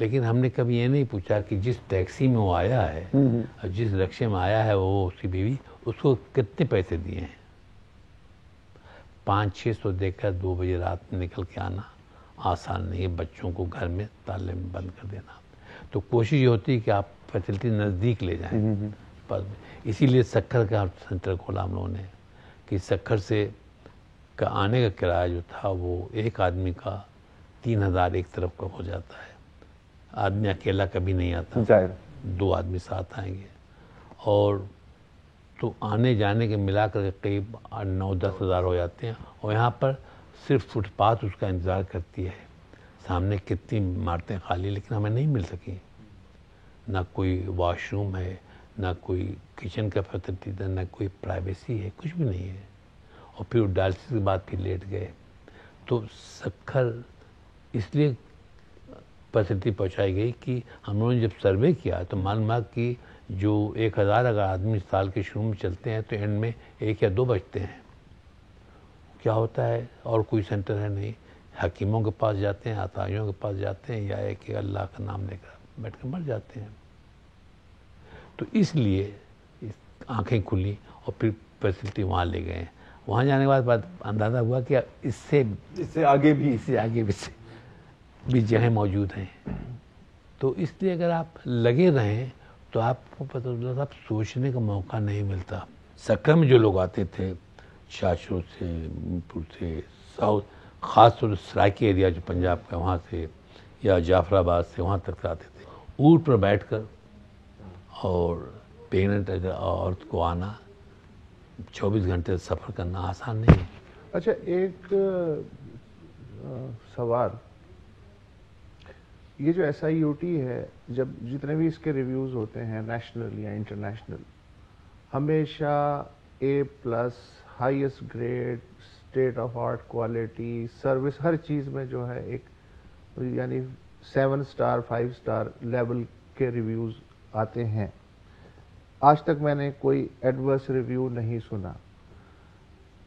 لیکن ہم نے کبھی یہ نہیں پوچھا کہ جس ٹیکسی میں وہ آیا ہے اور جس رکشے میں آیا ہے وہ اس کی بیوی، اس کو کتنے پیسے دیے ہیں. 500-600 دے کر 2 بجے رات میں نکل کے آنا آسان نہیں ہے. بچوں کو گھر میں تالے میں بند کر دینا. تو کوشش یہ ہوتی ہے کہ آپ فیسلٹی نزدیک لے جائیں. اسی لیے سکھر کا سینٹر کھولا ہم لوگوں نے کہ سکھر سے کا آنے کا کرایہ جو تھا وہ ایک آدمی کا 3000 ایک طرف کا ہو جاتا ہے. آدمی اکیلا کبھی نہیں آتا، 2 آدمی ساتھ آئیں گے. اور تو آنے جانے کے ملا کر کے قریب 9-10 ہزار ہو جاتے ہیں. اور یہاں پر صرف فٹ پاتھ اس کا انتظار کرتی ہے. سامنے کتنی عمارتیں خالی، لیکن ہمیں نہیں مل سکیں. نہ کوئی واش روم ہے، نہ کوئی کچن کا فیسلٹی ہے، نہ کوئی پرائیویسی ہے، کچھ بھی نہیں ہے. اور پھر ڈائلسس کے بعد پھر لیٹ گئے. تو سکھر اس لیے فیسلٹی پہنچائی گئی کہ ہم لوگوں نے جب سروے کیا تو معلوم ہوا کہ جو 1000 اگر آدمی سال کے شروع میں چلتے ہیں تو اینڈ میں 1 یا 2 بچتے ہیں. کیا ہوتا ہے؟ اور کوئی سینٹر ہے نہیں. حکیموں کے پاس جاتے ہیں، عطائیوں کے پاس جاتے ہیں، یا ایک اللہ کا نام لے کر بیٹھ کر مر جاتے ہیں. تو اس لیے آنکھیں کھلی اور پھر فیسلٹی وہاں لے گئے. وہاں جانے کے بعد اندازہ ہوا کہ اس سے آگے بھی جگہیں موجود ہیں. تو اس لیے اگر آپ لگے رہیں تو آپ کو پتہ چلتا صاحب سوچنے کا موقع نہیں ملتا. سکھر میں جو لوگ آتے تھے شاشور سے، پور سے، ساؤتھ، خاص طور سے سرائکی ایریا جو پنجاب کا وہاں سے، یا جعفر آباد سے، وہاں تک آتے تھے. اونٹ پر بیٹھ کر اور پیگنٹ عورت کو آنا، 24 گھنٹے سفر کرنا آسان نہیں ہے. اچھا، ایک سوال، یہ جو SIUT ہے، جب جتنے بھی اس کے ریویوز ہوتے ہیں نیشنل یا انٹرنیشنل، ہمیشہ A+، highest grade, state of art quality, service, ہر چیز میں جو ہے ایک یعنی 7 اسٹار 5 اسٹار لیول کے ریویوز آتے ہیں. آج تک میں نے کوئی ایڈورس ریویو نہیں سنا.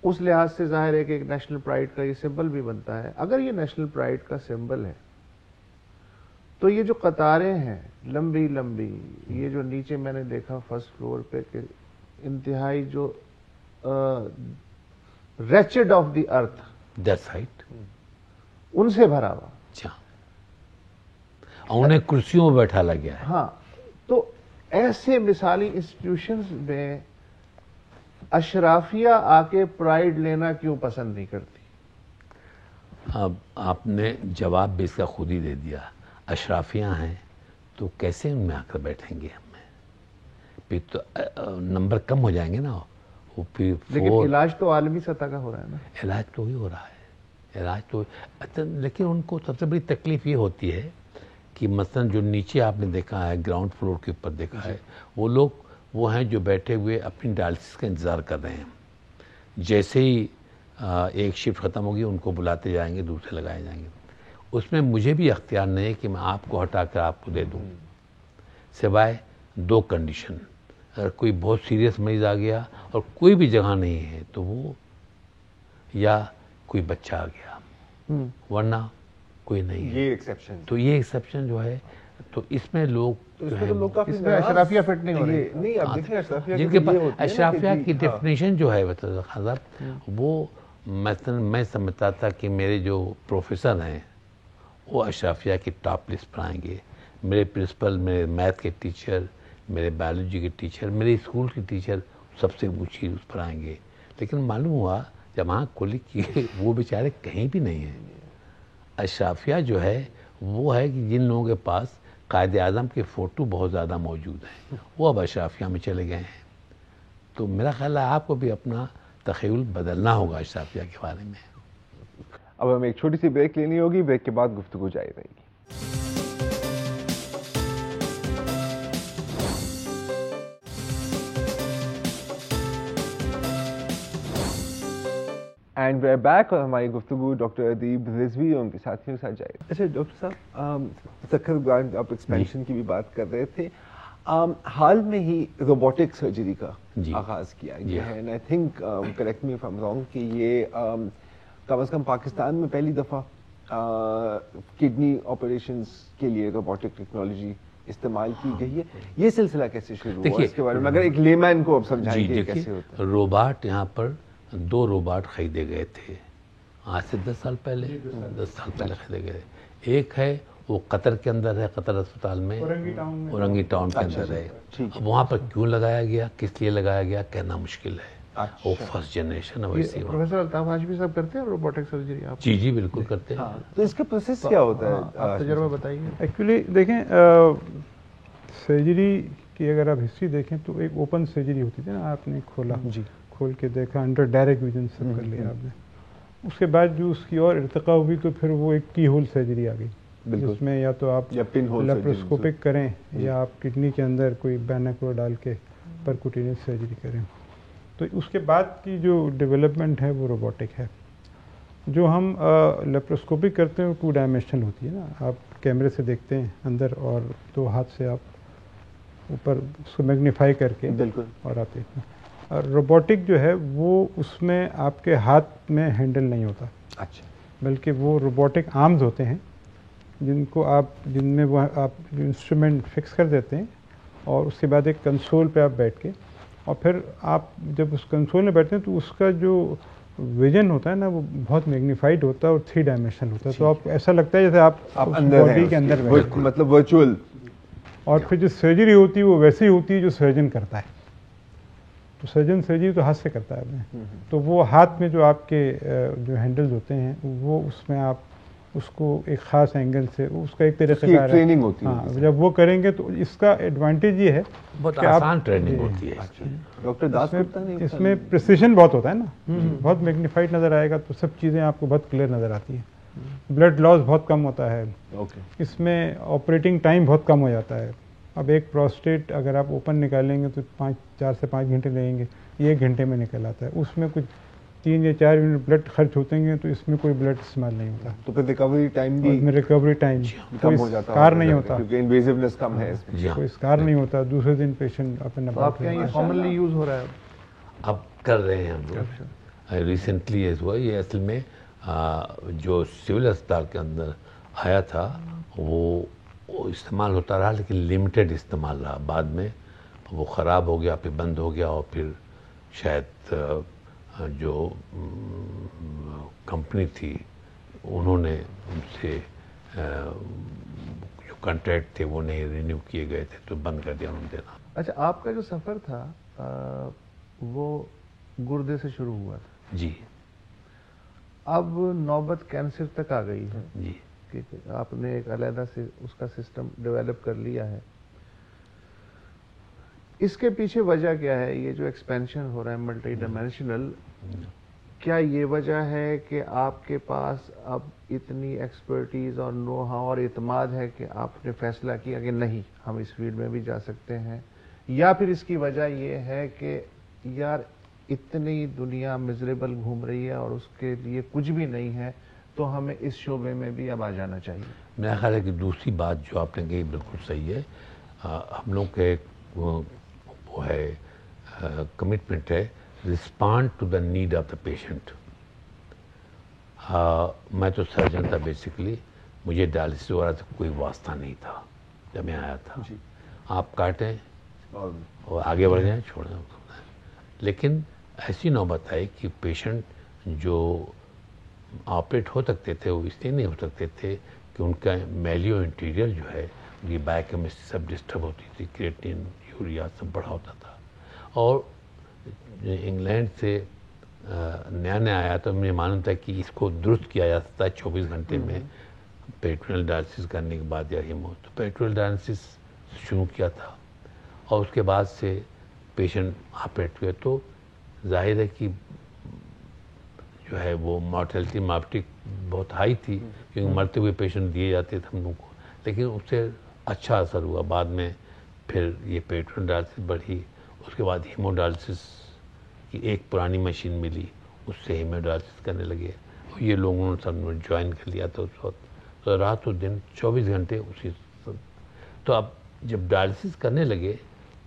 اس لحاظ سے ظاہر ہے کہ ایک نیشنل پرائڈ کا یہ سمبل بھی بنتا ہے. اگر یہ نیشنل پرائڈ کا سمبل ہے تو یہ جو قطاریں ہیں لمبی لمبی، یہ جو نیچے میں نے دیکھا فرسٹ فلور پہ کہ انتہائی جو reached of the earth, that's right, ان سے بھرا ہوا. اچھا، انہیں کرسیوں میں بیٹھا لگ گیا ہے. ہاں، تو ایسے مثالی انسٹیٹیوشنز میں اشرافیہ آ کے پرائڈ لینا کیوں پسند نہیں کرتی؟ اب آپ نے جواب بھی اس کا خود ہی دے دیا. اشرافیہ ہیں تو کیسے ان میں آ کر بیٹھیں گے؟ ہمیں پھر تو نمبر کم ہو جائیں گے نا. وہ پھر لیکن علاج تو عالمی سطح کا ہو رہا ہے نا. علاج تو ہی ہو رہا ہے، علاج تو. لیکن ان کو سب سے بڑی تکلیف یہ ہوتی ہے کہ مثلا جو نیچے آپ نے دیکھا ہے، گراؤنڈ فلور کے اوپر دیکھا ہے، وہ لوگ وہ ہیں جو بیٹھے ہوئے اپنی ڈائلسس کا انتظار کر رہے ہیں. جیسے ہی ایک شفٹ ختم ہوگی ان کو بلاتے جائیں گے، دوسرے لگائے جائیں گے. اس میں مجھے بھی اختیار نہیں ہے کہ میں آپ کو ہٹا کر آپ کو دے دوں، سوائے 2 کنڈیشن. اگر کوئی بہت سیریس مریض آ گیا اور کوئی بھی جگہ نہیں ہے تو وہ، یا کوئی بچہ آ گیا، ورنہ کوئی نہیں ہے. یہ ایکسیپشن، تو یہ ایکسیپشن جو ہے، تو اس میں لوگ اس میں اشرافیہ فٹ نہیں ہو رہی. نہیں، اب دیکھیں اشرافیہ جن کے پاس اشرافیہ کی ڈیفینیشن جو ہے وہ مثلا میں سمجھتا تھا کہ میرے جو پروفیسر ہیں وہ اشرافیہ کی ٹاپ لسٹ پر آئیں گے. میرے پرنسپل، میرے میتھ کے ٹیچر، میرے بایولوجی کے ٹیچر، میرے اسکول کے ٹیچر سب سے اونچی اس پر آئیں گے. لیکن معلوم ہوا جب آنکھ کھولی کہ وہ بیچارے کہیں بھی نہیں ہیں. اشرافیہ جو ہے وہ ہے کہ جن لوگوں کے پاس قائد اعظم کے فوٹو بہت زیادہ موجود ہیں، وہ اب اشرافیہ میں چلے گئے ہیں. تو میرا خیال ہے آپ کو بھی اپنا تخیل بدلنا ہوگا اشرافیہ کے بارے میں. اب ہمیں ایک چھوٹی سی بریک لینی ہوگی، بریک کے بعد گفتگو جاری رہے گی. اینڈ وی آر بیک، اور ہماری گفتگو ڈاکٹر ادیب رضوی اور ان کے ساتھیوں کے ساتھ جائے. اچھا ڈاکٹر صاحب، سکھر گرانٹ آپ ایکسپینشن کی بھی بات کر رہے تھے. حال میں ہی روبوٹک سرجری کا آغاز کیا گیا ہے. And I think, correct me if I am wrong, کہ یہ کم از کم پاکستان میں پہلی دفعہ کڈنی آپریشنز کے لیے روبوٹک ٹیکنالوجی استعمال کی گئی ہے. یہ سلسلہ کیسے شروع ہوا, اس کے بارے میں اگر ایک لیمین کو اب سمجھائیں گے کیسے ہوتا ہے؟ روباٹ یہاں پر 2 روباٹ خریدے گئے تھے آج سے 10 سال پہلے. 10 سال پہلے خریدے گئے. ایک ہے وہ قطر کے اندر ہے, قطر اسپتال میں, اورنگی ٹاؤن کے اندر ہے. اب وہاں پر کیوں لگایا گیا, کس لیے لگایا گیا, کہنا مشکل ہے. وہ فرسٹ جنریشن ہے. ویسے پروفیسر الطاف ہاشمی صاحب کرتے ہیں روبوٹک سرجری آپ؟ جی بالکل کرتے ہیں. تو اس کا پروسیس کیا ہوتا ہے, آپ تجربہ بتائیے. ایکچولی دیکھیں سرجری کی اگر آپ ہسٹری دیکھیں تو ایک اوپن سرجری ہوتی تھی نا, آپ نے کھولا, کھول کے دیکھا, انڈر ڈائریکٹ ویژن سب کر لیا آپ نے. اس کے بعد جو اس کی اور ارتقا ہوئی تو پھر وہ ایک کی ہول سرجری آ گئی, جس میں یا تو آپ لیپروسکوپک کریں یا آپ کڈنی کے اندر کوئی بینیکولر ڈال کے پرکوٹینس سرجری کریں. تو اس کے بعد کی جو ڈیولپمنٹ ہے وہ روبوٹک ہے. جو ہم لیپروسکوپک کرتے ہیں وہ 2 ڈائمینشنل ہوتی ہے نا, آپ کیمرے سے دیکھتے ہیں اندر اور 2 ہاتھ سے آپ اوپر اس کو میگنیفائی کر کے اور آپ دیکھتے ہیں. اور روبوٹک جو ہے وہ اس میں آپ کے ہاتھ میں ہینڈل نہیں ہوتا, اچھا, بلکہ وہ روبوٹک آرمز ہوتے ہیں جن کو جن میں وہ آپ جو انسٹرومنٹ فکس کر دیتے ہیں, اور اس کے بعد ایک کنسول پہ آپ بیٹھ کے, اور پھر آپ جب اس کنسول میں بیٹھتے ہیں تو اس کا جو ویژن ہوتا ہے نا وہ بہت میگنیفائڈ ہوتا ہے اور 3 ڈائمینشنل ہوتا ہے. تو آپ ایسا لگتا ہے جیسے آپ باڈی کے اندر بیٹھے, مطلب ورچوئل. اور پھر جو سرجری ہوتی ہے وہ ویسی ہوتی ہے جو سرجن کرتا ہے. تو سرجن سرجری تو ہاتھ سے کرتا ہے, تو وہ ہاتھ میں جو آپ کے جو ہینڈلز ہوتے ہیں وہ اس میں آپ اس کو ایک خاص اینگل سے اس کا ایک طریقہ کار ہے, ٹریننگ ہوتی ہے. ہاں, جب وہ کریں گے تو اس کا ایڈوانٹیج یہ ہے بہت کہ آسان ٹریننگ ہوتی ہے. ڈاکٹر داس اس میں پریسیشن بہت ہوتا ہے نا, بہت میگنیفائڈ نظر آئے گا تو سب چیزیں آپ کو بہت کلیئر نظر آتی ہیں. بلڈ لاس بہت کم ہوتا ہے. اس میں آپریٹنگ ٹائم بہت کم ہو جاتا ہے. اب ایک پروسٹیٹ اگر آپ اوپن نکالیں گے تو 4 سے 5 گھنٹے لگیں گے, یہ 1 گھنٹے میں نکل آتا ہے. اس میں کچھ 3 یا 4 یونٹ بلڈ خرچ ہوتے ہیں تو اس میں کوئی بلڈ استعمال نہیں ہوتا. تو پھر ریکوری ٹائم بھی ریکوری ٹائم کم ہو جاتا ہے, کار نہیں ہوتا, کیونکہ انویزونیس کم ہے اس میں, کوئی اسکار نہیں ہوتا. دوسرے دن پیشنٹ اپنا آپ کے یہ کامنلی یوز ہو رہا ہے اب کر رہے ہیں ہم لوگ. ریسنٹلی ہوا یہ اصل میں جو سول اسپتال کے اندر آیا تھا وہ استعمال ہوتا رہا, لیکن لمیٹڈ استعمال رہا. بعد میں وہ خراب ہو گیا, پھر بند ہو گیا, اور پھر شاید جو کمپنی تھی انہوں نے ان سے جو کنٹریکٹ تھے وہ نہیں رینیو کیے گئے تھے تو بند کر دیا انہوں نے دینا. اچھا, آپ کا جو سفر تھا وہ گردے سے شروع ہوا تھا. جی. اب نوبت کینسر تک آ گئی ہے. جی. کہ آپ نے ایک علیحدہ سے اس کا سسٹم ڈیولپ کر لیا ہے. اس کے پیچھے وجہ کیا ہے؟ یہ جو ایکسپینشن ہو رہا ہے ملٹی ڈائمینشنل, کیا یہ وجہ ہے کہ آپ کے پاس اب اتنی ایکسپرٹیز اور نو ہاؤ اور اعتماد ہے کہ آپ نے فیصلہ کیا کہ نہیں ہم اس فیلڈ میں بھی جا سکتے ہیں, یا پھر اس کی وجہ یہ ہے کہ یار اتنی دنیا مزریبل گھوم رہی ہے اور اس کے لیے کچھ بھی نہیں ہے تو ہمیں اس شعبے میں بھی اب آ جانا چاہیے؟ میرا خیال ہے کہ دوسری بات جو آپ نے کہی بالکل صحیح ہے. ہم لوگ کے وہ ہے کمٹمنٹ ہے respond to the need of the patient. میں تو سرجن تھا بیسیکلی, مجھے ڈائلسس وغیرہ سے کوئی واسطہ نہیں تھا جب میں آیا تھا. آپ کاٹیں اور آگے بڑھ جائیں, چھوڑیں. لیکن ایسی نوبت آئی کہ پیشنٹ جو آپریٹ ہو سکتے تھے وہ اس لیے نہیں ہو سکتے تھے کہ ان کا میلیو انٹیریئر جو ہے یہ بایو کیمسٹری سب ڈسٹرب ہوتی تھی, کریٹین یوریا سب بڑھا ہوتا تھا. اور انگلینڈ سے نیا آیا تو مجھے معلوم تھا کہ اس کو درست کیا جا سکتا ہے 24 گھنٹے میں پیٹرنل ڈائلسس کرنے کے بعد یا ہیمو. تو پیٹرنل ڈائلسس شروع کیا تھا اور اس کے بعد سے پیشنٹ آپریٹ ہوئے. تو ظاہر ہے کہ جو ہے وہ مارٹیلٹی بہت ہائی تھی کیونکہ مرتے ہوئے پیشنٹ دیے جاتے تھے ہم لوگوں کو, لیکن اس سے اچھا اثر ہوا. بعد میں پھر یہ پیٹرنل ڈائلسس بڑھی, اس کے بعد ہیمو ڈائلسس کی ایک پرانی مشین ملی, اس سے ہیمو ڈائلسس کرنے لگے. یہ لوگوں نے سب جوائن کر لیا تھا اس وقت, تو رات و دن 24 گھنٹے اسی. تو اب جب ڈائلسس کرنے لگے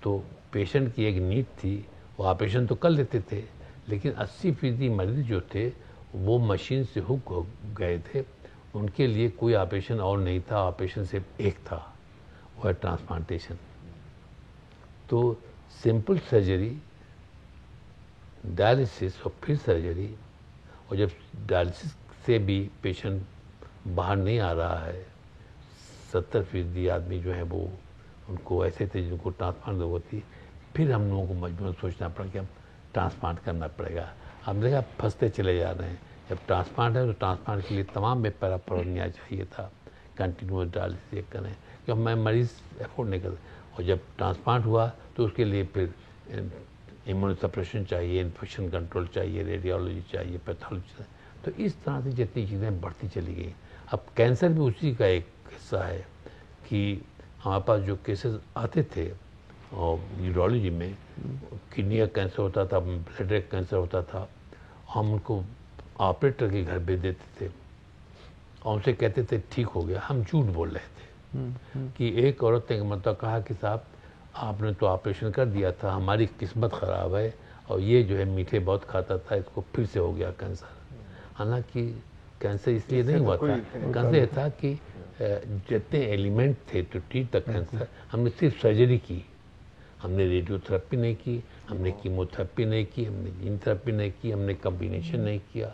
تو پیشنٹ کی ایک نیڈ تھی, وہ آپریشن تو کر لیتے تھے لیکن 80% مریض جو تھے وہ مشین سے ہک ہو گئے تھے, ان کے لیے کوئی آپریشن اور نہیں تھا، آپریشن صرف ایک تھا، وہ ہے ٹرانسپلانٹیشن. تو سمپل سرجری، ڈائلسس اور پھر سرجری، اور جب ڈائلسس سے بھی پیشنٹ باہر نہیں آ رہا ہے، 70% آدمی جو ہے وہ ان کو ایسے تھے جن کو ٹرانسپلانٹ ضرورت تھی، پھر ہم لوگوں کو مجبوراً سوچنا پڑا کہ ہم ٹرانسپلانٹ کرنا پڑے گا. ہم دیکھا پھنستے چلے جا رہے ہیں. جب ٹرانسپلانٹ ہے تو ٹرانسپلانٹ کے لیے تمام میں پیرا پرونیا چاہیے تھا، کنٹینیوس ڈائلسس چیک کریں کہ میں مریض افورڈ نہیں کرتا. اور جب ٹرانسپلانٹ ہوا تو اس کے لیے پھر ایمونو سپریشن چاہیے، انفیکشن کنٹرول چاہیے، ریڈیولوجی چاہیے، پیتھولوجی چاہیے. تو اس طرح سے جتنی چیزیں بڑھتی چلی گئیں. اب کینسر بھی اسی کا ایک حصہ ہے کہ ہمارے پاس جو کیسز آتے تھے اور یورولوجی میں، کڈنی کا کینسر ہوتا تھا، بلیڈر کا کینسر ہوتا تھا، ہم ان کو آپریٹر کے گھر بھیج دیتے تھے اور ان سے کہتے تھے ٹھیک ہو گیا. ہم جھوٹ بول رہے تھے کہ ایک عورت نے مطلب کہا کہ صاحب آپ نے تو آپریشن کر دیا تھا، ہماری قسمت خراب ہے، اور یہ جو ہے میٹھے بہت کھاتا تھا، اس کو پھر سے ہو گیا کینسر. حالانکہ کینسر اس لیے نہیں ہوا تھا، کینسر یہ تھا کہ جتنے ایلیمنٹ تھے تو ٹھیک تھا کینسر. ہم نے صرف سرجری کی، ہم نے ریڈیو تھراپی نہیں کی، ہم نے کیمو تھراپی نہیں کی، ہم نے جین تھراپی نہیں کی، ہم نے کمبینیشن نہیں کیا،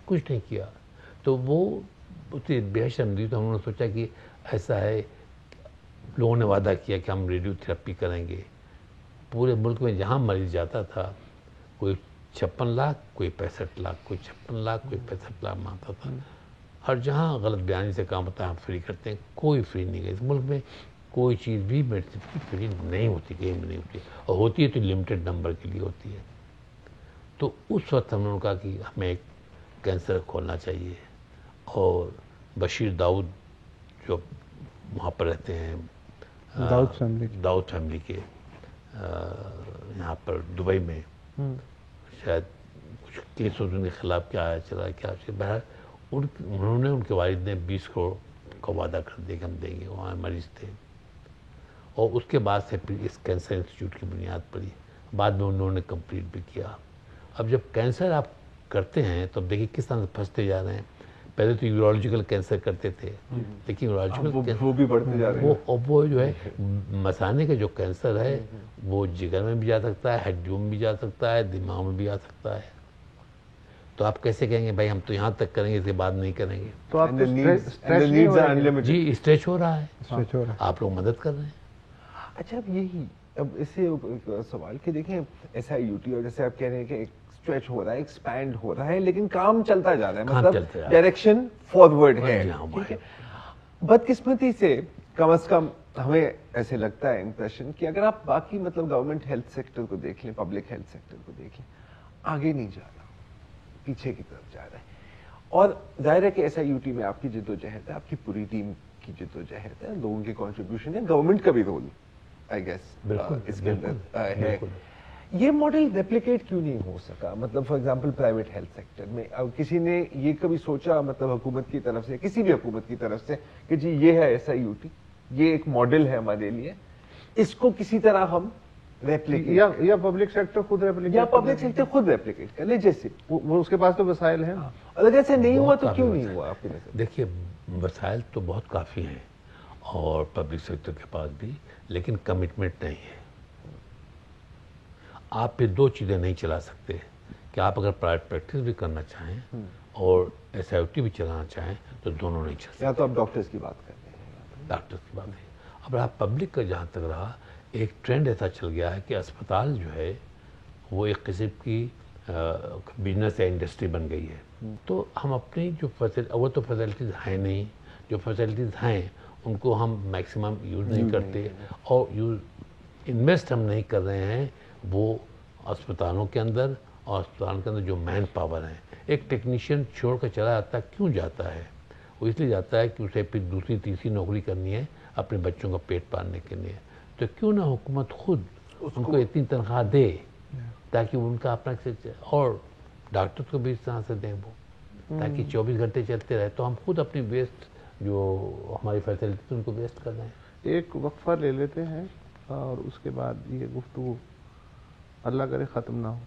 کچھ نہیں کیا. تو وہ اسے بے شرمندگی تو ہم نے سوچا کہ ایسا ہے، لوگوں نے وعدہ کیا کہ ہم ریڈیو تھراپی کریں گے. پورے ملک میں جہاں مریض جاتا تھا، کوئی 56 لاکھ، کوئی 65 لاکھ، کوئی 56 لاکھ، کوئی 65 لاکھ مانگتا تھا. ہر جہاں غلط بیانی سے کام ہوتا ہے ہم فری کرتے ہیں. کوئی فری نہیں گئی. اس ملک میں کوئی چیز بھی میڈیسن کی فری نہیں ہوتی، کہیں بھی نہیں ہوتی، اور ہوتی ہے تو لمیٹڈ نمبر کے لیے ہوتی ہے. تو اس وقت ہم نے کہا کہ ہمیں ایک کینسر کھولنا چاہیے. اور بشیر داؤد جو وہاں پر رہتے ہیں، داؤد فیملی کے یہاں پر دبئی میں، شاید کچھ کیس ان کے خلاف کیا آیا چلا کیا، بہرحال انہوں نے، ان کے والد نے 20 کروڑ کا وعدہ کر دیا کہ ہم دیں گے. وہاں مریض تھے، اور اس کے بعد سے پھر اس کینسر انسٹیٹیوٹ کی بنیاد پڑی. بعد میں انہوں نے کمپلیٹ بھی کیا. اب جب کینسر آپ کرتے ہیں تو اب دیکھیے کس طرح سے پھنستے جا رہے ہیں. پہلے تو یورولوجیکل کینسر کرتے تھے، لیکن یورولوجیکل وہ بھی بڑھتے جا رہے ہیں. وہ جو ہے مثانے کا جو کینسر ہے وہ جگر میں بھی جا سکتا ہے، ہڈیوں میں بھی جا سکتا ہے، دماغ میں بھی آ سکتا ہے. تو آپ کیسے کہیں گے بھائی ہم تو یہاں تک کریں گے، اس کے بعد نہیں کریں گے؟ تو آپ جی اسٹریچ ہو رہا ہے، آپ لوگ مدد کر رہے ہیں. اچھا اب یہی، اب اس سے سوال کہ دیکھیں SIUT اور جیسے آپ کہہ رہے ہیں کہ اسٹریچ ہو رہا ہے، ایکسپینڈ ہو رہا ہے، لیکن کام چلتا جا رہا ہے، مطلب ڈائریکشن فارورڈ ہے. ٹھیک ہے، بدقسمتی سے کم از کم ہمیں ایسے لگتا ہے امپریشن کہ اگر آپ باقی مطلب گورنمنٹ ہیلتھ سیکٹر کو دیکھ لیں، پبلک ہیلتھ سیکٹر کو دیکھ لیں، آگے نہیں جا رہا، پیچھے کی طرف جا رہا ہے. اور ظاہر ہے کہ SIUT میں آپ کی جدوجہد ہے، آپ کی پوری ٹیم کی جدوجہد ہے، لوگوں کی کنٹریبیوشن ہے، گورنمنٹ کا بھی رول آئی گیس اس کے اندر ہے. یہ ماڈل ریپلیکیٹ کیوں نہیں ہو سکا؟ مطلب for example private health sector میں کسی نے یہ کبھی سوچا، مطلب حکومت کی طرف سے، کسی بھی حکومت کی طرف سے، کہ جی یہ ہے SIUT، یہ ایک ماڈل ہے ہمارے لیے، اس کو کسی طرح ہم ریپلیکیٹ، یا پبلک سیکٹر خود ریپلیکیٹ، یا پبلک سیکٹر خود ریپلیکیٹ کر لے، جیسے وہ اس کے پاس تو وسائل ہیں. اور اگر ایسے نہیں ہوا تو کیوں نہیں ہوا آپ کی نظر؟ دیکھیے وسائل تو بہت کافی ہیں اور پبلک سیکٹر کے پاس بھی، لیکن کمٹمنٹ نہیں ہے. آپ پہ دو چیزیں نہیں چلا سکتے کہ آپ اگر پرائیویٹ پریکٹس بھی کرنا چاہیں اور SIUT بھی چلانا چاہیں تو دونوں نہیں چل سکتے. یا تو آپ ڈاکٹرز کی بات کرتے ہیں، ڈاکٹرز کی بات ہے. اب آپ پبلک کا جہاں تک رہا، ایک ٹرینڈ ایسا چل گیا ہے کہ اسپتال جو ہے وہ ایک قسم کی بزنس یا انڈسٹری بن گئی ہے. تو ہم اپنی جو وہ تو فیسلٹیز ہیں نہیں، جو فیسلٹیز ہیں ان کو ہم میکسیمم یوز نہیں کرتے، اور انویسٹ ہم نہیں کر رہے ہیں وہ اسپتالوں کے اندر، اور اسپتالوں کے اندر جو مین پاور ہیں. ایک ٹیکنیشین چھوڑ کر چلا جاتا ہے، کیوں جاتا ہے؟ وہ اس لیے جاتا ہے کہ اسے پھر دوسری تیسری نوکری کرنی ہے اپنے بچوں کا پیٹ پالنے کے لیے. تو کیوں نہ حکومت خود ان کو اتنی تنخواہ دے تاکہ ان کا اپنا، اور ڈاکٹر کو بھی اس طرح سے دیں وہ، تاکہ 24 گھنٹے چلتے رہے. تو ہم خود اپنی ویسٹ جو ہماری فیسلٹی ان کو ویسٹ کر رہے ہیں. ایک وقفہ لے لیتے ہیں اور اس کے بعد یہ گفتگو اللہ کرے ختم نہ ہو.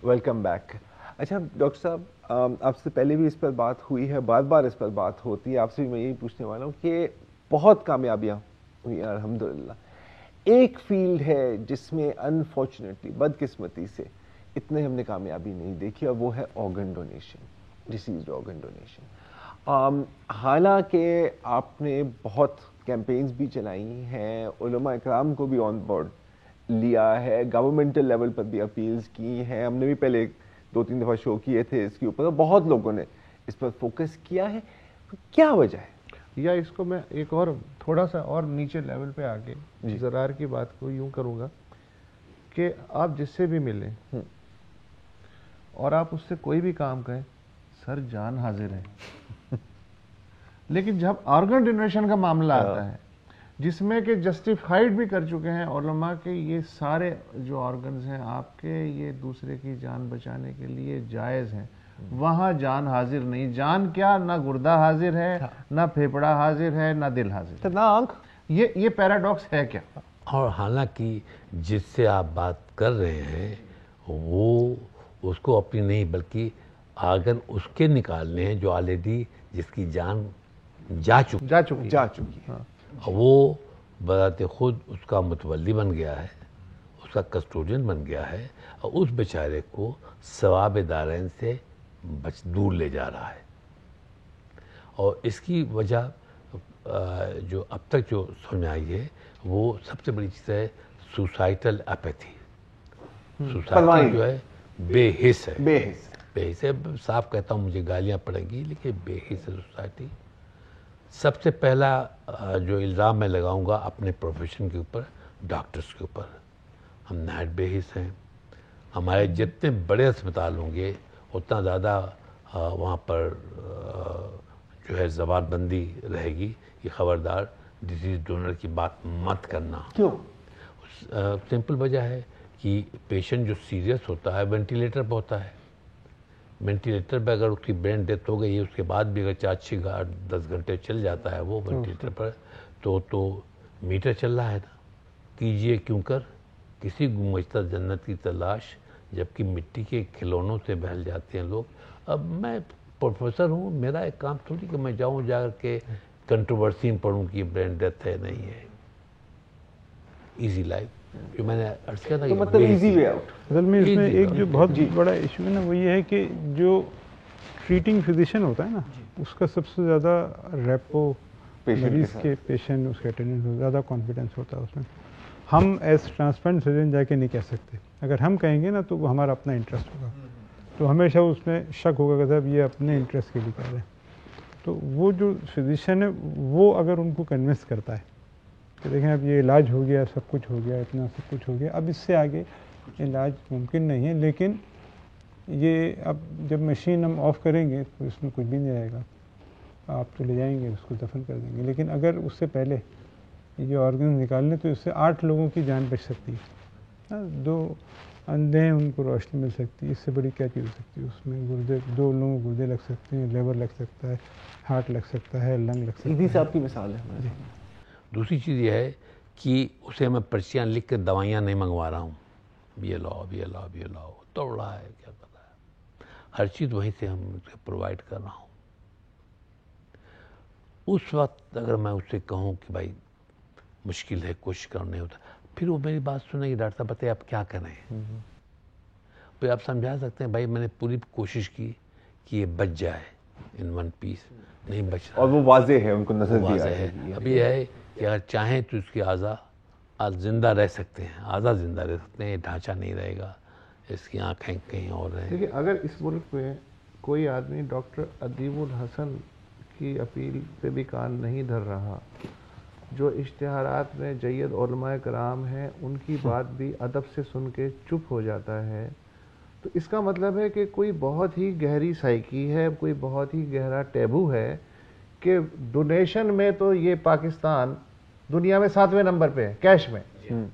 Welcome back. اچھا ڈاکٹر صاحب, آپ سے پہلے بھی اس پر بات ہوئی ہے, بار بار اس پر بات ہوتی ہے, آپ سے بھی میں یہی پوچھنے والا ہوں کہ بہت کامیابیاں ہوئی ہیں الحمدللہ. ایک فیلڈ ہے جس میں انفارچونیٹلی, بدقسمتی سے اتنے ہم نے کامیابی نہیں دیکھی, اور وہ ہے organ donation, deceased organ donation. حالانکہ آپ نے بہت کیمپینز بھی چلائی ہیں, علماء اکرام کو بھی آن بورڈ لیا ہے, گورنمنٹل لیول پر بھی اپیلز کی ہیں, ہم نے بھی پہلے 2-3 دفعہ شو کیے تھے اس کے اوپر, بہت لوگوں نے اس پر فوکس کیا ہے. کیا وجہ ہے؟ یا اس کو میں ایک اور تھوڑا سا اور نیچے لیول پہ آ کے ضرار کی بات کو یوں کروں گا کہ آپ جس سے بھی ملیں اور آپ اس سے کوئی بھی کام کہیں, سر جان حاضر ہے, لیکن جب آرگن ڈونیشن کا معاملہ آتا ہے جس میں کہ جسٹیفائیڈ بھی کر چکے ہیں علماء کہ یہ سارے جو آرگنز ہیں آپ کے یہ دوسرے کی جان بچانے کے لیے جائز ہیں, وہاں جان حاضر نہیں. جان کیا, نہ گردہ حاضر ہے, نہ پھیپڑا حاضر ہے, نہ دل حاضر ہے, نہ آنکھ. یہ پیراڈاکس ہے کیا؟ اور حالانکہ جس سے آپ بات کر رہے ہیں وہ اس کو اپنی نہیں بلکہ آرگن اس کے نکالنے ہیں جو آلریڈی جس کی جان جا چکی ہے. وہ بذات خود اس کا متولی بن گیا ہے, اس کا کسٹوڈین بن گیا ہے, اور اس بیچارے کو ثواب دارین سے دور لے جا رہا ہے. اور اس کی وجہ جو اب تک جو سمجھ آئی ہے وہ سب سے بڑی چیز ہے سوسائٹل اپیتھی. سوسائٹی جو ہے بے حس ہے, بے حس ہے. صاف کہتا ہوں, مجھے گالیاں پڑیں گی لیکن بے حس ہے سوسائٹی. سب سے پہلا جو الزام میں لگاؤں گا اپنے پروفیشن کے اوپر, ڈاکٹرز کے اوپر. ہم نہایت بے حس ہیں. ہمارے جتنے بڑے اسپتال ہوں گے اتنا زیادہ وہاں پر جو ہے زبان بندی رہے گی کہ خبردار ڈیزیز ڈونر کی بات مت کرنا. کیوں؟ سمپل وجہ ہے کہ پیشنٹ جو سیریس ہوتا ہے وینٹیلیٹر پہ ہوتا ہے. وینٹیلیٹر پہ اگر اس کی برین ڈیتھ ہو گئی, اس کے بعد بھی اگر 4-6-10 گھنٹے چل جاتا ہے وہ وینٹیلیٹر پر, تو میٹر چل رہا ہے نا. کیجئے کیوں کر کسی گمشتہ جنت کی تلاش, جبکہ مٹی کے کھلونوں سے بہل جاتے ہیں لوگ. اب میں پروفیسر ہوں, میرا ایک کام تھوڑی کہ میں جاؤں جا کر کے کنٹروورسی میں پڑھوں کہ برین ڈیتھ ہے نہیں ہے. ایزی لائف جو میں نے عرض کیا تھا کہ مطلب ایزی وے آؤٹ. اصل میں اس میں ایک جو بہت بڑا ایشو ہے نا وہ یہ ہے کہ جو ٹریٹنگ فزیشین ہوتا ہے نا اس کا سب سے زیادہ ریپو مریض کے پیشنٹ اس کے اٹینڈنٹ کو زیادہ کانفیڈنس ہوتا ہے اس میں. ہم ایز ٹرانسپلانٹ سرجن جا کے نہیں کہہ سکتے. اگر ہم کہیں گے نا تو وہ ہمارا اپنا انٹرسٹ ہوگا, تو ہمیشہ اس میں شک ہوگا کہ صاحب یہ اپنے انٹرسٹ کے لیے کہہ رہے ہیں. تو وہ جو فزیشین ہے وہ اگر ان کو کنونس کرتا ہے کہ دیکھیں اب یہ علاج ہو گیا, سب کچھ ہو گیا, اتنا سب کچھ ہو گیا, اب اس سے آگے علاج ممکن نہیں ہے, لیکن یہ اب جب مشین ہم آف کریں گے تو اس میں کچھ بھی نہیں رہے گا, آپ تو لے جائیں گے اس کو دفن کر دیں گے. لیکن اگر اس سے پہلے یہ آرگن نکال لیں تو اس سے 8 لوگوں کی جان بچ سکتی ہے. 2 اندھے ہیں ان کو روشنی مل سکتی ہے, اس سے بڑی کیا چیز ہو سکتی ہے. اس میں گردے 2 لوگوں کو گردے لگ سکتے ہیں, لیور لگ سکتا ہے, ہارٹ لگ سکتا ہے, لنگ لگ سکتا ہے. سیدھی صاحب کی مثال ہے. دوسری چیز یہ ہے کہ اسے میں پرچیاں لکھ کے دوائیاں نہیں منگوا رہا ہوں, یہ لاؤ یہ لاؤ یہ لاؤ, دوڑ رہا ہے کیا کر رہا ہے. ہر چیز وہیں سے ہم اسے پرووائڈ کر رہا ہوں. اس وقت اگر میں اس سے کہوں کہ بھائی مشکل ہے, کوشش کرنے ہوتا, پھر وہ میری بات سنیں گے, ڈاکٹر صاحب بتائیے آپ کیا کریں. پھر آپ سمجھا سکتے ہیں بھائی میں نے پوری کوشش کی کہ یہ بچ جائے ان 1 پیس, نہیں بچ رہا, اور وہ واضح ہے, ان کو نظر دیا ہے. اب یہ ہے کہ اگر چاہیں تو اس کے اعضاء زندہ رہ سکتے ہیں, اعضاء زندہ رہ سکتے ہیں, یہ ڈھانچہ نہیں رہے گا, اس کی آنکھیں کہیں اور رہیں. دیکھیے اگر اس ملک میں کوئی آدمی ڈاکٹر ادیب الحسن کی اپیل پہ بھی کان نہیں دھر رہا, جو اشتہارات میں جید علماء کرام ہیں ان کی بات بھی ادب سے سن کے چپ ہو جاتا ہے, تو اس کا مطلب ہے کہ کوئی بہت ہی گہری سائیکی ہے, کوئی بہت ہی گہرا ٹیبو ہے کہ ڈونیشن میں تو یہ پاکستان دنیا میں 7ویں نمبر پہ ہے کیش میں,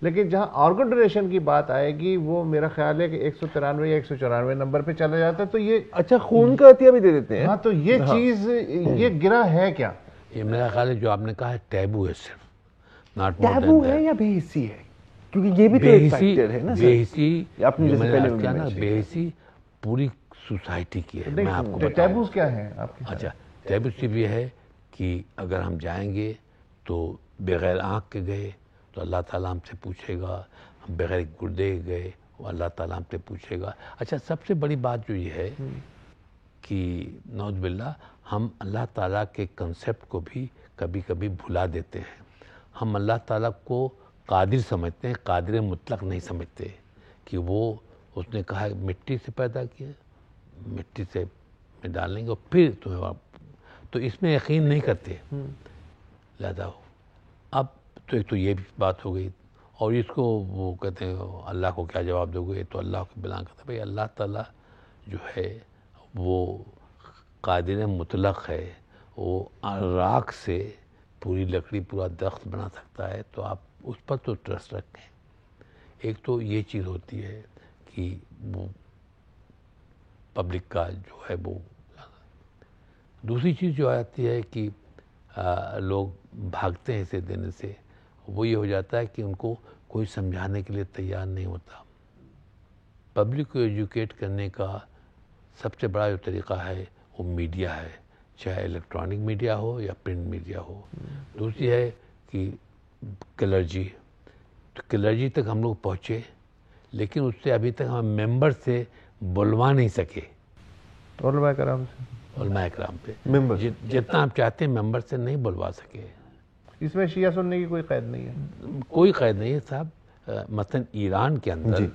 لیکن جہاں آرگن ڈونیشن کی بات آئے گی وہ میرا خیال ہے کہ 193 یا 194 نمبر پہ چلا جاتا ہے. تو یہ اچھا خون کا عطیہ بھی دے دیتے ہیں. ہاں, تو یہ چیز یہ گرا ہے کیا؟ یہ میرا خیال ہے جو آپ نے کہا ہے ٹیبو ہے, صرف ناٹ ٹیبو ہے یا بے حسی ہے. کیونکہ یہ بھی تو ایک فیکٹر ہے نا بے حسی، اپنی جیسے پہلے کیا نا بے حسی پوری سوسائٹی کی ہے. میں آپ کو بتاؤں. ٹیبوز کیا ہیں آپ کے؟ اچھا ٹیبوز یہ ہے کہ اگر ہم جائیں گے تو بغیر آنکھ کے گئے تو اللہ تعالیٰ ہم سے پوچھے گا، ہم بغیر گردے کے گئے وہ اللہ تعالیٰ ہم سے پوچھے گا. اچھا سب سے بڑی بات جو یہ ہے کہ نعوذ باللہ ہم اللہ تعالیٰ کے کنسیپٹ کو بھی کبھی کبھی بھلا دیتے ہیں. ہم اللہ تعالیٰ کو قادر سمجھتے ہیں، قادر مطلق نہیں سمجھتے کہ وہ اس نے کہا مٹی سے پیدا کیا، مٹی سے میں ڈالیں گے اور پھر تمہیں، تو اس میں یقین نہیں کرتے. لہذا اب تو ایک تو یہ بھی بات ہو گئی، اور اس کو وہ کہتے ہیں اللہ کو کیا جواب دو گے، تو اللہ کو بلان کرتا ہے. بھائی اللہ تعالیٰ جو ہے وہ قادر مطلق ہے، وہ راکھ سے پوری لکڑی پورا درخت بنا سکتا ہے، تو آپ اس پر تو ٹرسٹ رکھیں. ایک تو یہ چیز ہوتی ہے کہ وہ پبلک کا جو ہے وہ. دوسری چیز جو آتی ہے کہ لوگ بھاگتے ہیں اسے دینے سے، وہ یہ ہو جاتا ہے کہ ان کو کوئی سمجھانے کے لیے تیار نہیں ہوتا. پبلک کو ایجوکیٹ کرنے کا سب سے بڑا جو طریقہ ہے وہ میڈیا ہے، چاہے الیکٹرانک میڈیا ہو یا پرنٹ میڈیا ہو. دوسری ہے کہ کلرجی. تو کلرجی تک ہم لوگ پہنچے، لیکن اس سے ابھی تک ہم ممبر سے بلوا نہیں سکے. علماء کرام سے، علماء کرام پہ جتنا آپ چاہتے ہیں ممبر سے نہیں بلوا سکے. اس میں شیعہ سننے کی کوئی قید نہیں ہے؟ کوئی قید نہیں ہے صاحب. مثلا ایران کے اندر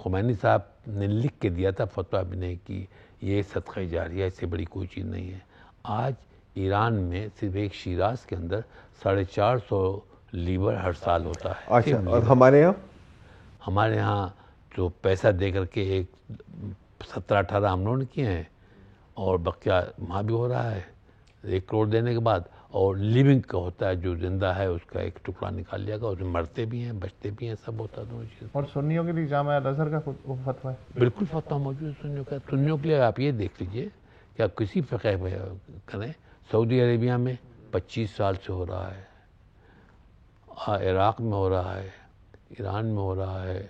خمینی صاحب نے لکھ کے دیا تھا فتویٰ بھی نہیں کہ یہ صدقہ جاریہ اس سے بڑی کوئی چیز نہیں ہے. آج ایران میں صرف ایک شیراز کے اندر 450 لیور ہر سال ہوتا ہے. اچھا، اور ہمارے یہاں جو پیسہ دے کر کے ایک 17-18 ہم لوگوں نے کیے ہیں، اور بقیہ وہاں بھی ہو رہا ہے 1 کروڑ دینے کے بعد. اور لیونگ کا ہوتا ہے، جو زندہ ہے اس کا ایک ٹکڑا نکال لیا گا، اس میں مرتے بھی ہیں بچتے بھی ہیں، سب ہوتا ہے دونوں چیز. اور سنیوں کے لیے جامعہ الازہر کا فتویٰ ہے؟ بالکل فتویٰ موجود ہے سنیوں کا. سنیوں کے لیے آپ یہ دیکھ لیجئے کہ آپ کسی فقہ کریں، سعودی عربیہ میں 25 سال سے ہو رہا ہے، عراق میں ہو رہا ہے، ایران میں ہو رہا ہے،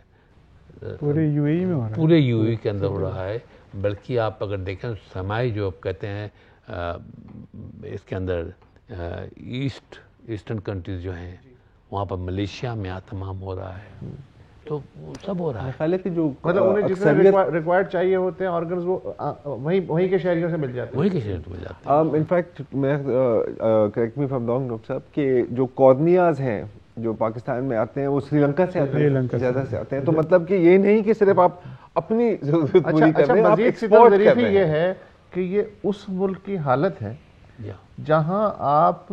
پورے یو اے ای میں ہو رہا ہے، پورے یو اے کے اندر ہو رہا ہے. بلکہ آپ اگر دیکھیں سمائی جو کہتے ہیں اس کے اندر ایسٹرن کنٹریز جو ہیں، وہاں پر ملیشیا میں تمام ہو رہا ہے. تو سب ہو رہا ہے. خیال ہے کہ جو مطلب انہیں جتنے ریکوائرڈ چاہیے ہوتے ہیں آرگنز وہ وہیں کے شہریوں سے مل جاتے ہیں. وہیں کے شہریوں سے مل جاتے ہیں. انفیکٹ میں correct me if I am wrong doctor صاحب کہ جو کارنیاز ہیں جو پاکستان میں آتے ہیں وہ سری لنکا سے آتے ہیں، زیادہ سے آتے ہیں. تو مطلب کہ یہ نہیں کہ صرف آپ اپنی ضرورت پوری کر رہے ہیں، آپ ایکسپورٹ کر رہے ہیں. یہ ہے کہ یہ اس ملک کی حالت ہے جہاں آپ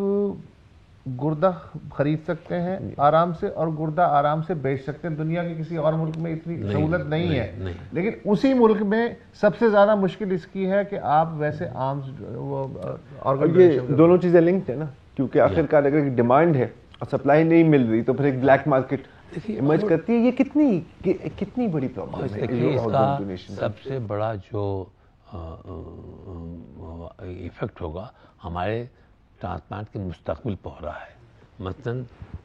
گردہ خرید سکتے ہیں آرام سے اور گردہ آرام سے بیچ سکتے ہیں. دنیا کے کسی اور ملک میں اتنی سہولت نہیں ہے، لیکن اسی ملک میں سب سے زیادہ مشکل اس کی ہے کہ آپ ویسے آرمز یہ دونوں چیزیں لنکڈ ہیں نا، کیونکہ آخرکار اگر ایک ڈیمانڈ ہے اور سپلائی نہیں مل رہی تو پھر ایک بلیک مارکیٹ ایمرج کرتی ہے. یہ کتنی بڑی پرابلم ہے. اس کا سب سے بڑا جو ایفیکٹ ہوگا ہمارے ٹرانسپلانٹ کے مستقبل پہ ہو رہا ہے. مثلا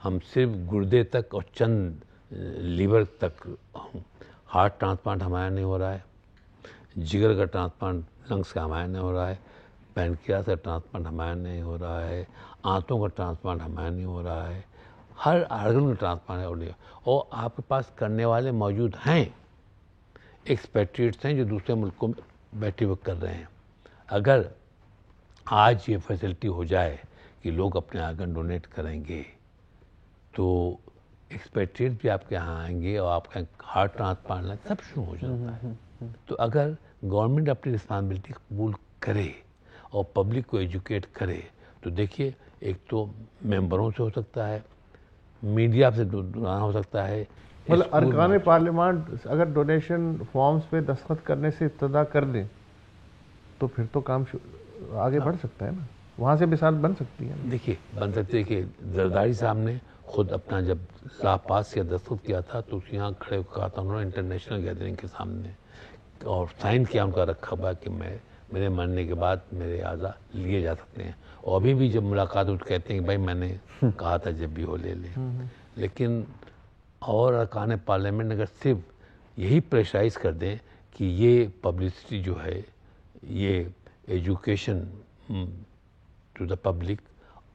ہم صرف گردے تک اور چند لیور تک، ہارٹ ٹرانسپلانٹ ہمارا نہیں ہو رہا ہے، جگر کا ٹرانسپلانٹ لنگس کا ہمارا نہیں ہو رہا ہے، پینکریاس کا ٹرانسپلانٹ ہمارا نہیں ہو رہا ہے، آنتوں کا ٹرانسپلانٹ ہمارا نہیں ہو رہا ہے. ہر آرگن کا ٹرانسپلانٹ ہو رہا ہے، اور آپ کے پاس کرنے والے موجود ہیں، ایکسپیٹریٹس ہیں جو دوسرے ملکوں میں بیٹھے ہوئے کر رہے ہیں. اگر آج یہ فیسلٹی ہو جائے کہ لوگ اپنے آرگن ڈونیٹ کریں گے تو ایکسپیٹریٹ بھی آپ کے یہاں آئیں گے اور آپ کا ہارٹ ٹرانسپلانٹ سب شروع ہو جاتا ہے. تو اگر گورنمنٹ اپنی رسپانسبلٹی قبول کرے اور پبلک کو ایجوکیٹ کرے تو دیکھیے ایک تو ممبروں سے ہو سکتا ہے، میڈیا سے ہو سکتا ہے. مطلب ارکان پارلیمان اگر ڈونیشن فارمز پہ دستخط کرنے سے ابتدا کر دیں تو پھر تو کام آگے بڑھ سکتا ہے نا، وہاں سے مثال بن سکتی ہے. دیکھیے بن سکتی ہے کہ زرداری صاحب نے خود اپنا جب لا پاس یا دستخط کیا تھا تو اس یہاں کھڑے کہا تھا انہوں نے انٹرنیشنل گیدرنگ کے سامنے، اور سائن کیا ان کا رکھا ہوا کہ میں میرے مرنے کے بعد میرے اعضا لیے جا سکتے ہیں. اور ابھی بھی جب ملاقات ہو تو کہتے ہیں کہ بھائی میں نے کہا تھا جب بھی ہو لے لیں. لیکن اور ارکان پارلیمنٹ اگر صرف یہی پریشرائز کر دیں کہ یہ پبلسٹی جو ہے یہ ایجوکیشن ٹو دا پبلک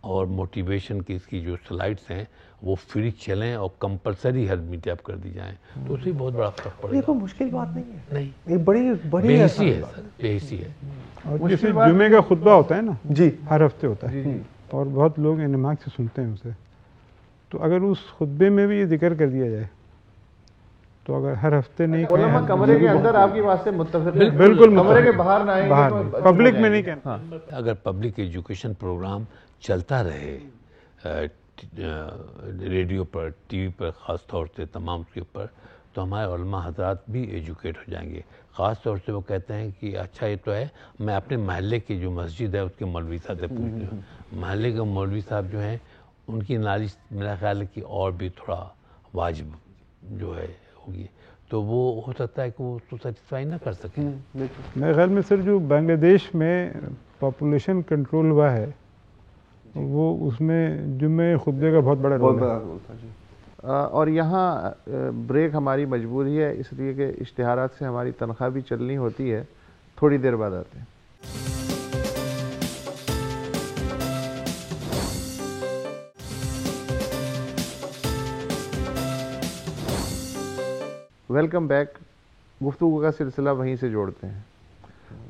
اور موٹیویشن کی اس کی جو سلائڈس ہیں وہ فری چلیں اور کمپلسری ہر میٹ اپ کر دی جائیں تو اس سے بہت بڑا فرق پڑے یہ گا. کوئی مشکل بات نہیں ہے. نہیں, یہ بڑی بے حسی ہے سر, بے حسی ہے. اور جیسے جمعے کا خطبہ ہوتا ہے نا جی ہر ہفتے ہوتا ہے اور بہت لوگ انہماک سے سنتے ہیں اسے, تو اگر اس خطبے میں بھی یہ ذکر کر دیا جائے تو اگر ہر ہفتے نہیں علماء کمرے کے اندر آپ کی بات سے متفق ہیں, بالکل کمرے کے باہر نہ آئیں باہر گے تو پبلک میں نہیں کہنا. اگر پبلک ایجوکیشن پروگرام چلتا رہے ریڈیو پر, ٹی وی پر, خاص طور سے تمام اس کے اوپر, تو ہمارے علماء حضرات بھی ایجوکیٹ ہو جائیں گے. خاص طور سے وہ کہتے ہیں کہ اچھا یہ تو ہے میں اپنے محلے کی جو مسجد ہے اس کے مولوی صاحب سے پوچھ لوں. محلے کے مولوی صاحب جو ہیں ان کی نالج میرا خیال ہے کہ اور بھی تھوڑا واجب جو ہے ہوگی, تو وہ ہو سکتا ہے کہ وہ اس کو سیٹسفائی نہ کر سکیں. میرے خیال میں سر جو بنگلہ دیش میں پاپولیشن کنٹرول ہوا ہے وہ اس میں جمعے خطبے کا بہت بڑا رول ہے. اور یہاں بریک ہماری مجبوری ہے اس لیے کہ اشتہارات سے ہماری تنخواہ بھی چلنی ہوتی ہے. تھوڑی دیر بعد آتے ہیں. Welcome back. گفتگو کا سلسلہ وہیں سے جوڑتے ہیں.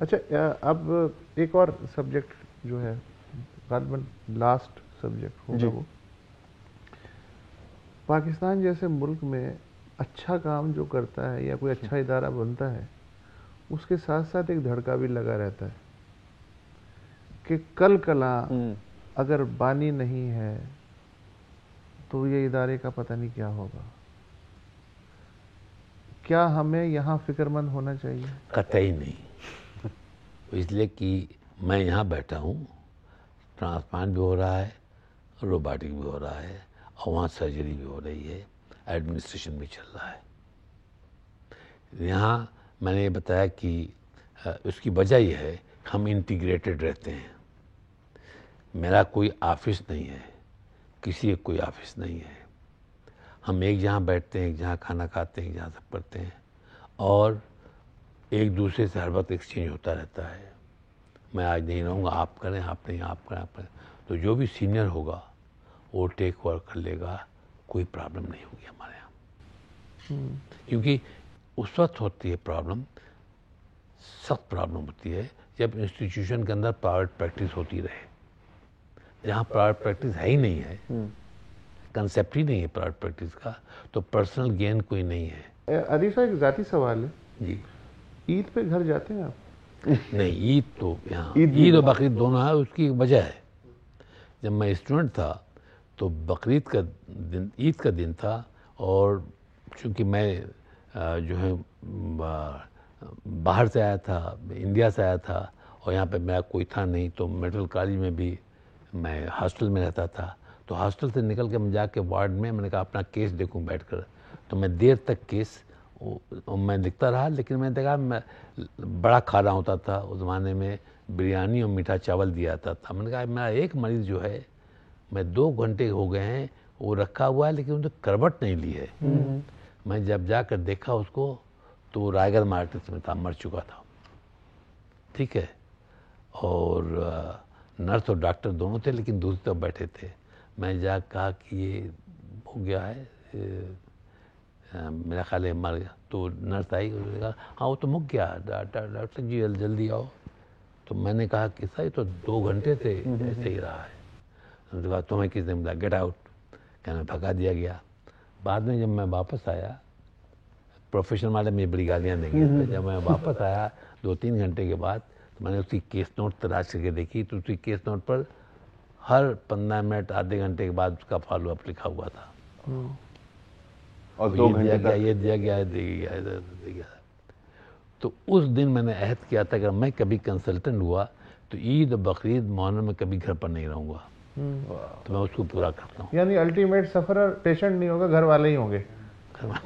اچھا اب ایک اور سبجیکٹ جو ہے غالباً لاسٹ سبجیکٹ ہوگا وہ پاکستان جیسے ملک میں اچھا کام جو کرتا ہے یا کوئی اچھا ادارہ بنتا ہے اس کے ساتھ ساتھ ایک دھڑکا بھی لگا رہتا ہے کہ کل کلا اگر بانی نہیں ہے تو یہ ادارے کا پتہ نہیں کیا ہوگا. کیا ہمیں یہاں فکر مند ہونا چاہیے؟ قطعی نہیں. اس لیے کہ میں یہاں بیٹھا ہوں, ٹرانسپلانٹ بھی ہو رہا ہے, روبوٹک بھی ہو رہا ہے, اور وہاں سرجری بھی ہو رہی ہے, ایڈمنسٹریشن بھی چل رہا ہے. یہاں میں نے یہ بتایا کہ اس کی وجہ یہ ہے کہ ہم انٹیگریٹڈ رہتے ہیں. میرا کوئی آفس نہیں ہے, کسی ایک کوئی آفس نہیں ہے. ہم ایک جہاں بیٹھتے ہیں, ایک جہاں کھانا کھاتے ہیں, ایک جہاں سب کرتے ہیں, اور ایک دوسرے سے ہر وقت ایکسچینج ہوتا رہتا ہے. میں آج نہیں رہوں گا, آپ کریں, آپ نہیں, آپ کریں, آپ کریں. تو جو بھی سینئر ہوگا وہ ٹیک اوور کر لے گا, کوئی پرابلم نہیں ہوگی ہمارے یہاں. کیونکہ اس وقت ہوتی ہے پرابلم, سخت پرابلم ہوتی ہے جب انسٹیٹیوشن کے اندر پرائیویٹ پریکٹس ہوتی رہے. جہاں پرائیویٹ پریکٹس ہے ہی نہیں ہے, کنسیپٹ ہی نہیں ہے پرائیویٹ پریکٹس کا, تو پرسنل گین کوئی نہیں ہے. عدیل صاحب ایک ذاتی سوال ہے, جی عید پہ گھر جاتے ہیں آپ؟ نہیں, عید تو یہاں عید اور بقرعید دونوں ہے. اس کی وجہ ہے جب میں اسٹوڈنٹ تھا تو بقرعید کا دن عید کا دن تھا, اور چونکہ میں جو ہے باہر سے آیا تھا, انڈیا سے آیا تھا, اور یہاں پہ میرا کوئی تھا نہیں, تو میڈیکل کالج میں بھی میں ہاسٹل میں رہتا تھا. تو ہاسٹل سے نکل کے میں جا کے وارڈ میں نے کہا اپنا کیس دیکھوں بیٹھ کر. تو میں دیر تک کیس میں لکھتا رہا, لیکن میں نے دیکھا میں بڑا کھانا ہوتا تھا. اس زمانے میں بریانی اور میٹھا چاول دیا جاتا تھا. میں نے کہا میرا ایک مریض جو ہے, میں 2 گھنٹے ہو گئے ہیں وہ رکھا ہوا ہے لیکن انہوں نے کروٹ نہیں لی ہے. میں جب جا کر دیکھا اس کو تو وہ رائے گڑھ مارکیٹ میں تھا, مر چکا تھا. ٹھیک ہے, اور نرس اور ڈاکٹر دونوں تھے لیکن دوسری طرف بیٹھے تھے. میں جا کہا کہ یہ ہو گیا ہے, میرا خیال ہے مر گیا. تو نرس آئی, اس نے کہا ہاں وہ تو مک گیا. ڈاکٹر جی جلدی آؤ. تو میں نے کہا کہ صحیح تو 2 گھنٹے سے ایسے ہی رہا ہے. انہوں نے کہا تمہیں کس نے ملا, گیٹ آؤٹ. کہنا بھگا دیا گیا. بعد میں جب میں واپس آیا, پروفیشن والے مجھے بڑی گالیاں دیں گے, جب میں واپس آیا 2-3 گھنٹے کے بعد تو میں نے اس کی کیس نوٹ تلاش کر کے دیکھی, تو اس کی کیس نوٹ پر ہر 15 منٹ آدھے گھنٹے کے بعد اس کا فالو اپ لکھا ہوا تھا. اور 2 گھنٹے تک یہ دیا گیا, دیا گیا. تو اس دن میں نے عہد کیا تھا کہ میں کبھی کنسلٹنٹ ہوا تو عید اور بقرعید محرم میں کبھی گھر پر نہیں رہوں گا. تو میں اس کو پورا کرتا ہوں. یعنی الٹیمیٹ سفرر پیشنٹ نہیں ہوگا, گھر والے ہی ہوں گے.